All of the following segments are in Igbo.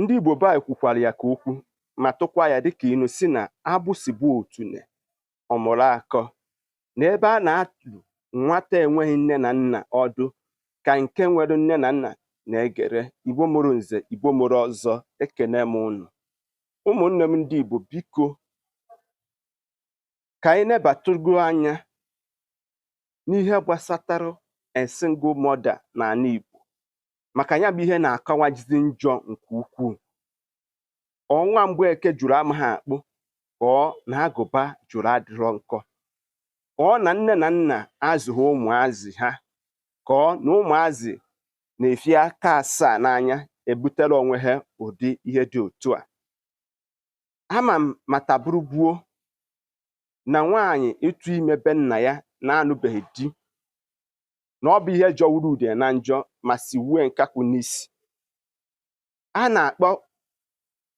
ndị Igbo be anyị kwukwara ya ka okwu ma tụkwa ya dịka inu si na agbụsi bụ otune ọmụrụ akọ na ebe a na-atụ nwata enweghị nne na nna ọdụ ka nke nwere nne na nna na-egere. Igbo mụrụ nze, Igbo mụrụ ọzọ, ekene m unu. Ụmụnne m ndị Igbo, biko ka anyị nebatụgo anya n'ihe gbasatara a single mother n'ala Igbo, maka ya bụ ihe na-akawajizi njọ nke ukwuu. Ọnwa Mgbeke jụrụ amaghị akpụ ka ọ na agụba jụrụ adịrọ nkọ. Ọ na nne na nna azụghị ụmụazị ha ka ọ na ụmụazị na-efi aka asaa n'anya ebutere onwe ha ụdị ihe dị otu a. Ama m mata bụrụ gbuo na nwaanyị ịtụ ime be nna ya na-anụbeghị di na ọ bụ ihe jọwuru ude na njọ ma si wue nkakwu n'isi. A na-akpọ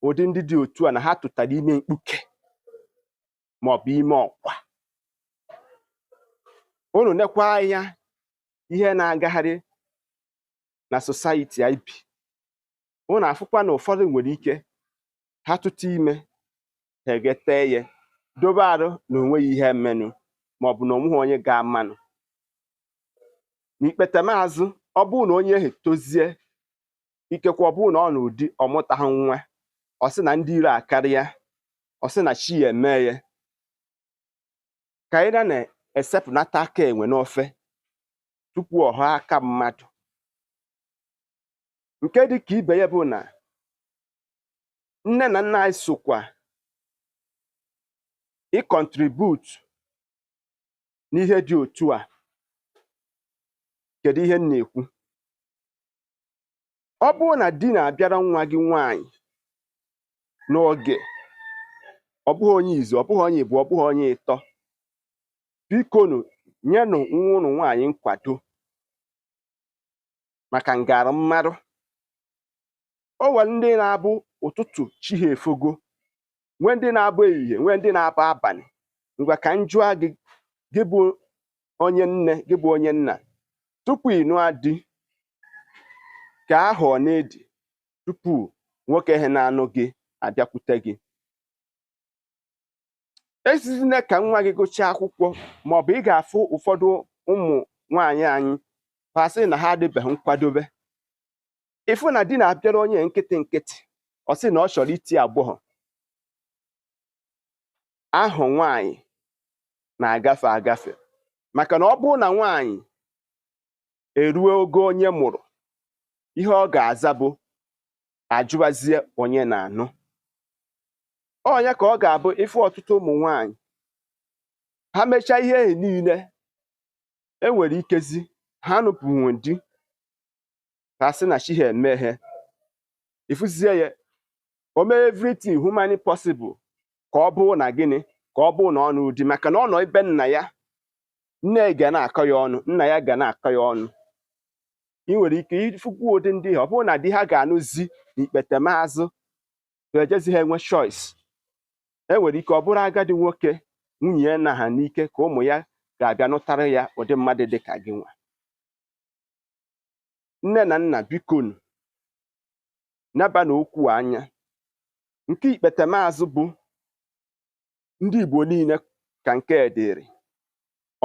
ụdị ndị dị otu a na ha tụtara ime mkpuke maọbụ ime ọkwa. Unu nekwa anya ihe na-agagharị na society anyị bi, unu afụkwa na ụfọdụ nwere ike ha tụta ime ha egete ya dobe arụ na onweghị ihe mmenụ maọbụ na onweghị onye ga-amanụ. N'ikpete maazụ, ọ bụrụ na onye ahụ tozie, ikekwe ọ bụrụ na ọ n'ụdị ọmụtaghị nwa, ọ sị na ndị iro akarịa, ọ sị na chi ya eme ya. Ka anyị na-esepụnata aka enwe n'ofe tupu ọ ghọọ aka mmadụ. Nke dị ka ibe ya bụ na nne na nna anyị sokwa ịkọntribute n'ihe dị otu a. Kedu ihe m na-ekwu? Ọ bụrụ na di na-abịara nwa gị nwaanyị n'oge, ọ bụghị onye izu, ọ bụghị onye Igbo, ọ bụghị onye ịtọ, bikonu nyenụ nwa unu nwaanyị nkwado maka ngara mmarụ. O nwere ndị na-abụ ụtụtụ chi ha efogo, nwee ndị na-abụ ehihie, nwee ndị na-abụ abalị. Ngwa ka m jụọ gị, gị bụ onye nne, gị bụ onye nna, tupu ị nụọ di, ka ahụ ọ na-edi tupu nwoke ihe na-anụ gị abịakwute gị? Esizina ka nwa gị gụchaa akwụkwọ maọbụ ị ga-afụ ụfọdụ ụmụ nwaanyị anyị pasị na ha adịbeghị nkwadobe. Ịfụ na di na-abịara onye nkịtị nkịtị, ọ sị na ọ chọrọ iti agbọghọ. Ahụ nwaanyị na-agafe agafe, maka na ọ bụrụ na nwaanyị eruo ogo onye mụrụ, ihe ọ ga-aza bụ ajụwazie onye na-anụ. Onye ka ọ ga-abụ ịfụ ọtụtụ ụmụ nwaanyị ha mechaa ihe ehi niile, enwere ikezi ha nụpụnwe di, ha sị na chi ha emeghe. Ịfụzie ya o mee everything humanly possible ka ọ bụrụ na gịnị, ka ọ bụrụ na ọ nụ di, maka na ọ nọ ebe nna ya, nne ga na-akọ ya ọnụ, nna ya ga na-akọ ya ọnụ. Ị nwere ike ịfụkwu ụdị ndị ọ bụrụ na di ha ga-anụzi n'ikpete maazụ ga-ejezi ha enwe choice. Enwere ike ọ bụrụ agadi nwoke nwunye ya na ha n'ike ka ụmụ ya ga-abịa nụtara ya ụdị mmadụ dị ka gị nwa. Nne na nna, bikonu naba na okwu anya. Nke ikpete maazụ bụ ndị Igbo niile ka nke dịrị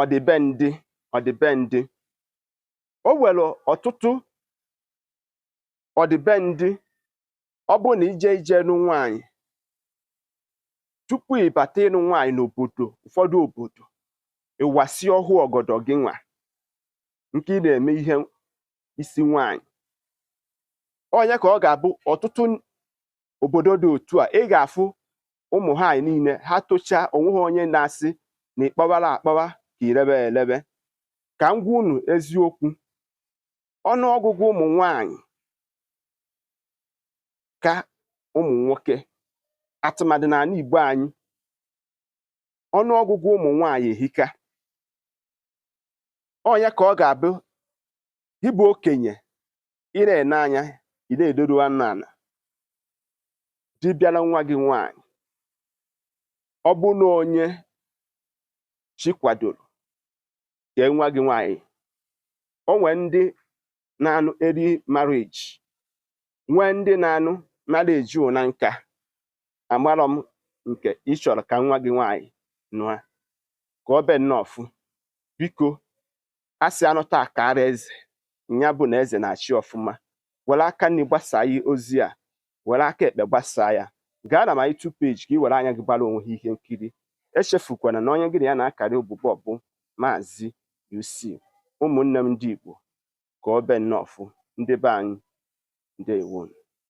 ọdịbendị ọdịbendị. O nwere ọtụtụ ọdịbendị. Ọ bụ na ije nụ nwaanyị, tupu ịbata ịnụ nwaanyị n'obodo, ụfọdụ obodo, ịwasị ọhụụ ọgọdọ gị nwa nke ị na-eme ihe isi nwaanyị. Onye ka ọ ga-abụ ọtụtụ obodo dị otu a, ị ga-afụ ụmụ nwaanyị niile ha tochaa, onweghị onye na-asị na ịkpawara akpawa ka irebe elebe. Ka m gwa unu eziokwu, ọnụọgụgụ ụmụ nwaanyị ka ụmụ nwoke, atụmadị n'ala Igbo anyị, ọnụọgụgụ ụmụ nwaanyị ehika. Onye ka ọ ga-abụ ịbụ okenye, ị na-ene anya, ị na-edoru anụ ala, di bịara nwa gị nwaanyị, ọ bụ na onye chi kwadoro kee nwa gị nwaanyị. O nwee ndị na-anụ early marriage, nwee ndị na-anụ mmadụ ejuo na nka amarọ m nke ị chọrọ ka nwa gị nwaanyị nụa ka ọ be nnọọfụ biko a sị anụta akara eze nya bụ na eze na-achị ọfụma were aka nri gbasaa ozi a were aka ekpe gbasaa ya gaa na my YouTube page ka ị were anya gị gbara onwe ha ihe nkiri echefukwana na onye gị na ya na-akarị ụbụbọ bụ Maazi-UC ụmụnne m ndị Igbo ka ọ be nnọọfụ ndị be anyị ndewo